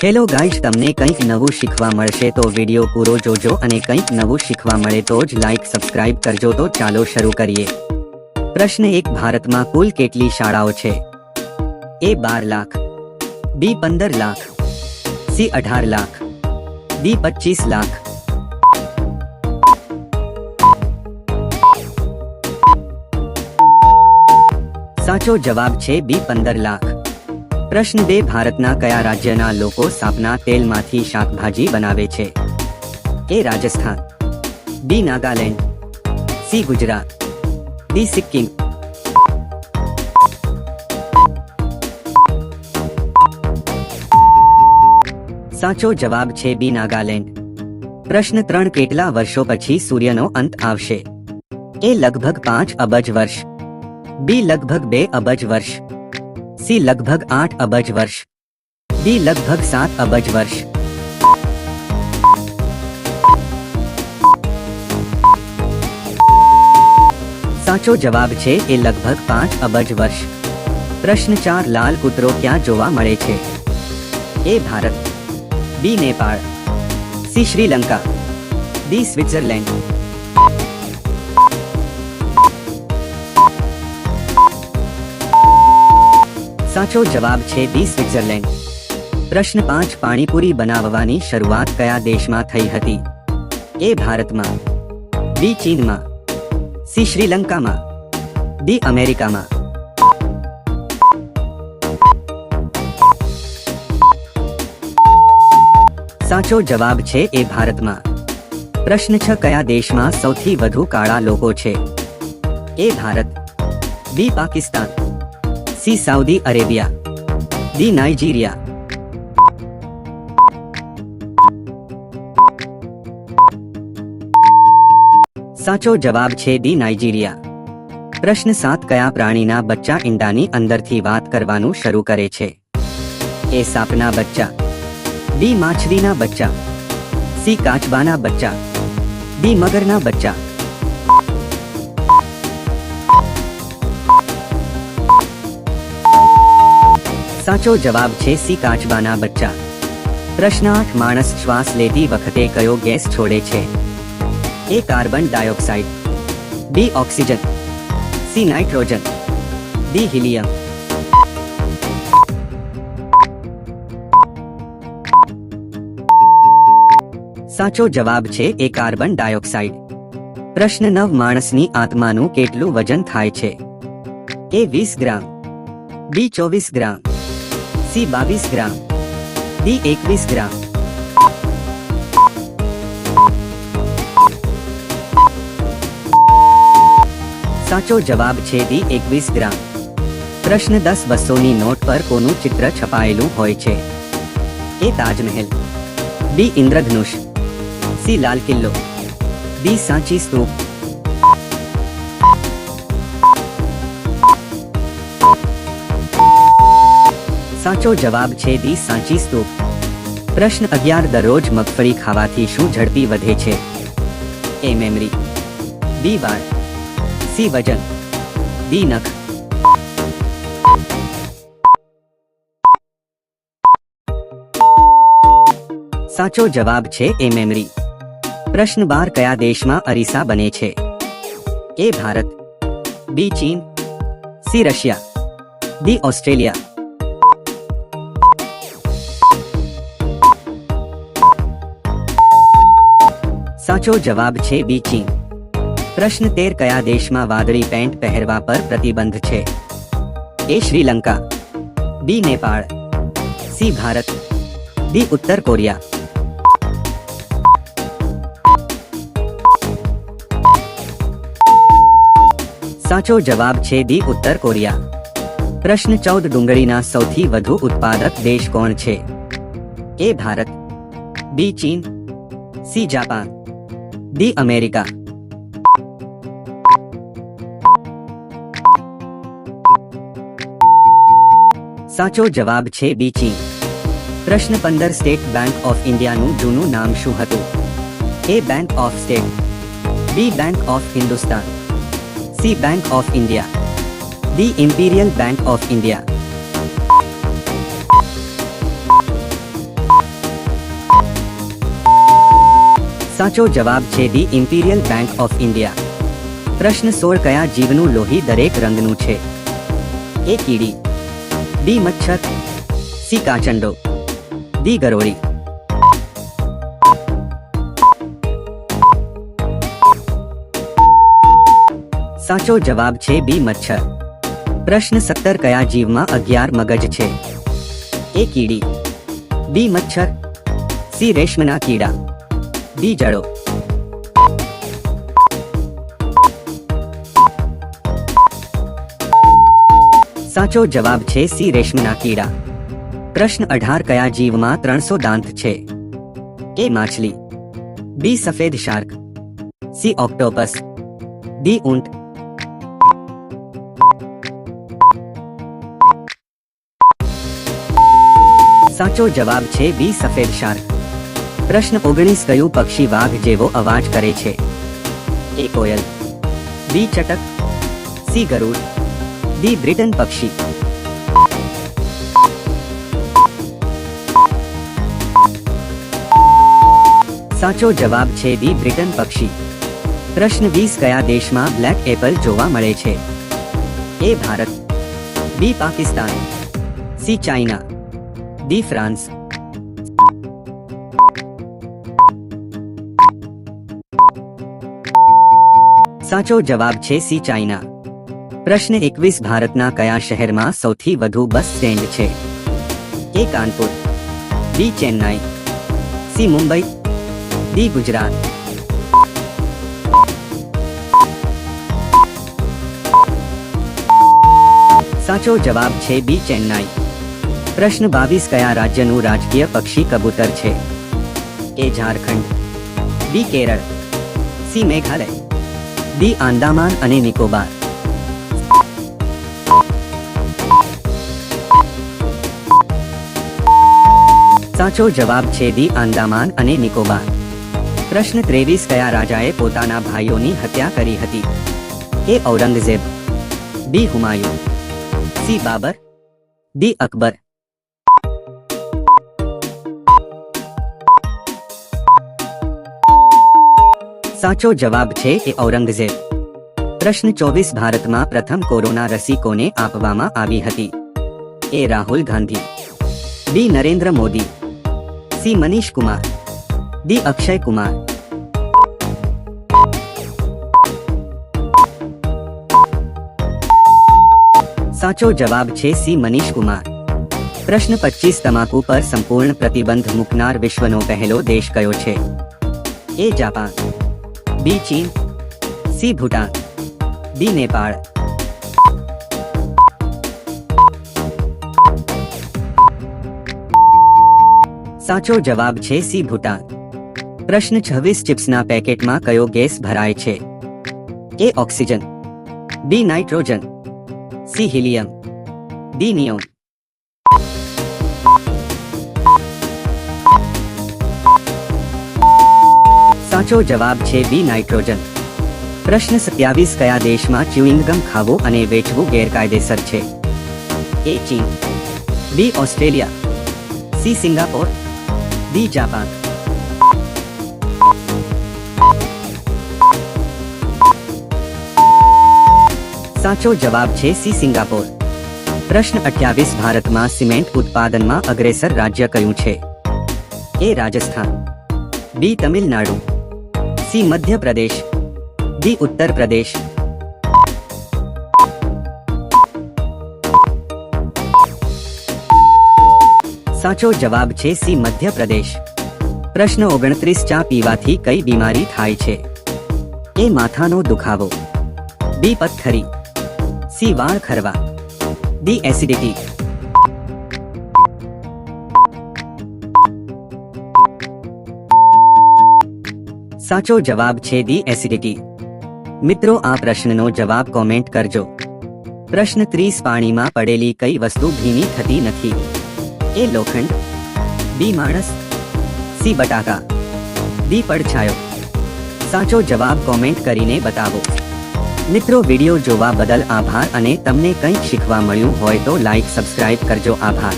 Hello guys, તમને કંઈક નવું શીખવા મળશે તો વિડિયો પૂરો જોજો અને કંઈક નવું શીખવા મળે તો જ લાઈક સબસ્ક્રાઇબ કરજો। તો ચાલો શરૂ કરીએ। પ્રશ્ન 1, ભારતમાં કુલ કેટલી શાળાઓ છે? એ 12 લાખ, બી 15 લાખ, સી 18 લાખ, ડી 25 લાખ। સાચો જવાબ છે બી 15 લાખ। પ્રશ્ન 2, ભારતના કયા રાજ્યના લોકો સાપના તેલમાંથી શાકભાજી બનાવે છે? એ રાજસ્થાન, બી નાગાલેન્ડ, સી ગુજરાત, ડી સિક્કિમ। સાચો જવાબ છે બી નાગાલેન્ડ। પ્રશ્ન 3, કેટલા વર્ષો પછી સૂર્યનો અંત આવશે? એ લગભગ 5 અબજ વર્ષ, બી લગભગ 2 અબજ વર્ષ, સી લગભગ 8 અબજ વર્ષ, ડી લગભગ 7 અબજ વર્ષ। સાચો જવાબ છે એ લગભગ 5 અબજ વર્ષ। પ્રશ્ન 4, લાલ કૂતરો ક્યાં જોવા મળે છે? A Bharat, B Nepal, C Sri Lanka, D Switzerland. સાચો જવાબ છે બી સ્વિટ્ઝરલેન્ડ। પ્રશ્ન 5, પાણીપુરી બનાવવાની શરૂઆત કયા દેશમાં થઈ હતી? એ ભારતમાં, બી ચીનમાં, સી શ્રીલંકામાં, ડી અમેરિકામાં। સાચો જવાબ છે એ ભારતમાં। પ્રશ્ન 6, કયા દેશમાં સૌથી વધુ કાળા લોકો છે? A Bharat, B Pakistan, C Saudi Arabia, D Nigeria. સાચો જવાબ છે ડી નાઇજીરિયા। પ્રશ્ન 7, કયા પ્રાણીના બચ્ચા ઈંડાની અંદરથી વાત કરવાનું શરૂ કરે છે? એ સાપના બચ્ચા, બી માછલીના બચ્ચા, સી કાચબાના બચ્ચા, ડી મગરના બચ્ચા। સાચો જવાબ છે સી કાચબાના બચ્ચા। પ્રશ્ન 8, માણસ શ્વાસ લેતી વખતે કયો ગેસ છોડે છે? A carbon dioxide, B oxygen, C nitrogen, D helium. સાચો જવાબ છે એ કાર્બન ડાયોક્સાઇડ। પ્રશ્ન 9, માણસની આત્માનું કેટલું વજન થાય છે? એ 20 ગ્રામ, બી 24 ગ્રામ, સી 22 ગ્રામ, ડી 21 ગ્રામ। સાચો જવાબ છે ડી 21 ગ્રામ। પ્રશ્ન 10, 200ની નોટ પર કોનું ચિત્ર છપાયેલું હોય છે? એ તાજમહેલ, બી ઇન્દ્રધનુષ, સી લાલ કિલ્લો, ડી સાંચી સ્તૂપ। સાચો જવાબ છે ડી સાંચી સ્તૂપ। પ્રશ્ન 11, દરરોજ મગફળી ખાવાથી શું ઝડપી વધે છે? એ મેમરી, બી વાળ, સી વજન, ડી નખ। સાચો જવાબ છે એ મેમરી। પ્રશ્ન 12, કયા દેશમાં અરીસા બને છે? એ ભારત, બી ચીન, સી રશિયા, ડી ઓસ્ટ્રેલિયા। સાચો જવાબ છે બી ચીન। પ્રશ્ન 13, કયા દેશમાં વાદળી પેન્ટ પહેરવા પર પ્રતિબંધ છે? એ શ્રીલંકા, બી નેપાળ, સી ભારત, ડી ઉત્તર કોરિયા। સાચો જવાબ છે ડી ઉત્તર કોરિયા। પ્રશ્ન 14, ડુંગળીના સૌથી વધુ ઉત્પાદક દેશ કોણ છે? એ ભારત, બી ચીન, સી જાપાન, ડી અમેરિકા। સાચો જવાબ છે બી ચીન। પ્રશ્ન 15, સ્ટેટ બેંક ઓફ ઇન્ડિયાનું જૂનું નામ શું હતું? A bank of state, B bank of Hindustan, C bank of India, D imperial bank of India. સાચો જવાબ છે the imperial bank of India. પ્રશ્ન 16 કયા જીવનું લોહી દરેક રંગનું છે? એ કીડી, બી મચ્છર, સી કાચંડો, ડી ગરોળી. સાચો જવાબ છે બી મચ્છર. પ્રશ્ન 17 કયા જીવમાં 11 મગજ છે? એ કીડી, બી મચ્છર, સી રેશમના કીડા, ડી જડો. સાચો જવાબ છે સી રેશમના કીડા. પ્રશ્ન 18 કયા જીવમાં 300 દાંત છે? એ માછલી, બી સફેદ શાર્ક, સી ઓક્ટોપસ, ડી ઊંટ. સાચો જવાબ છે બી સફેદ શાર્ક. પ્રશ્ન 19 કયું પક્ષી વાઘ જેવો અવાજ કરે છે? એ કોયલ, બી ચટક, સી ગરુડ, ડી બ્રિટન પક્ષી. સાચો જવાબ છે ડી બ્રિટન પક્ષી. પ્રશ્ન 20 કયા દેશમાં બ્લેક એપલ જોવા મળે છે? A Bharat, B Pakistan, C China, D France. સાચો જવાબ છે સી ચાઇના. પ્રશ્ન 21 ભારતના કયા શહેરમાં સૌથી વધુ બસ સ્ટેન્ડ છે? એ કાનપુર, બી ચેન્નાઈ, સી મુંબઈ, ડી ગુજરાત. સાચો જવાબ છે બી ચેન્નાઈ. પ્રશ્ન 22 કયા રાજ્યનું રાજકીય પક્ષી કબૂતર છે? એ ઝારખંડ, બી કેરળ, સી મેઘાલય, ડી આંદામાન અને નિકોબાર. સાચો જવાબ છે ડી આંદામાન અને નિકોબાર. પ્રશ્ન 23 કયા રાજાએ પોતાના ભાઈઓની હત્યા કરી હતી? એ ઔરંગઝેબ, બી હુમાયુન, સી બાબર, ડી અકબર. સાચો જવાબ છે એ ઔરંગઝેબ. પ્રશ્ન 24 ભારતમાં પ્રથમ કોરોના રસી કોને આપવામાં આવી હતી? એ રાહુલ ગાંધી, બી નરેન્દ્ર મોદી, સી મનીષ કુમાર, ડી અક્ષય કુમાર. સાચો જવાબ છે સી મનીષ કુમાર. પ્રશ્ન 25 તમાકુ પર સંપૂર્ણ પ્રતિબંધ મૂકનાર વિશ્વનો પહેલો દેશ કયો છે? એ જાપાન, બી ચીન, સી ભૂટાન, ડી નેપાળ. સાચો જવાબ છે સી ભૂટાન. પ્રશ્ન 26 ચિપ્સના પેકેટમાં કયો ગેસ ભરાય છે? A oxygen, B nitrogen, C helium, D neon. સાચો જવાબ છે બી નાઇટ્રોજન. પ્રશ્ન 27 કયા દેશમાં ચ્યુઇંગમ ખાવું અને વેચવું ગેરકાયદેસર છે? એ ચીન, B Australia, C Singapore, D Japan. સાચો જવાબ છે સી સિંગાપોર. પ્રશ્ન 28 ભારતમાં સિમેન્ટ ઉત્પાદનમાં અગ્રેસર રાજ્ય કયું છે? એ રાજસ્થાન, બી તમિલનાડુ, સી મધ્યપ્રદેશ, ડી ઉત્તર પ્રદેશ. સાચો જવાબ છે સી મધ્યપ્રદેશ. પ્રશ્ન 29 ચા પીવાથી કઈ બીમારી થાય છે? એ માથાનો દુખાવો, બી પથ્થરી, સી વાળ ખરવા, ડી એસિડિટી. સાચો જવાબ છે ડી એસિડિટી. મિત્રો આ પ્રશ્નનો જવાબ કોમેન્ટ કરજો. પ્રશ્ન 30 પાણીમાં પડેલી કઈ વસ્તુ ભીની થતી નથી? એ લોખંડ, બી માણસ, સી બટાકા, ડી પડછાયો. સાચો જવાબ કોમેન્ટ કરીને બતાવો. મિત્રો વિડિયો જોવા બદલ આભાર અને તમને કંઈક શીખવા મળ્યું હોય તો લાઈક સબસ્ક્રાઇબ કરજો. આભાર.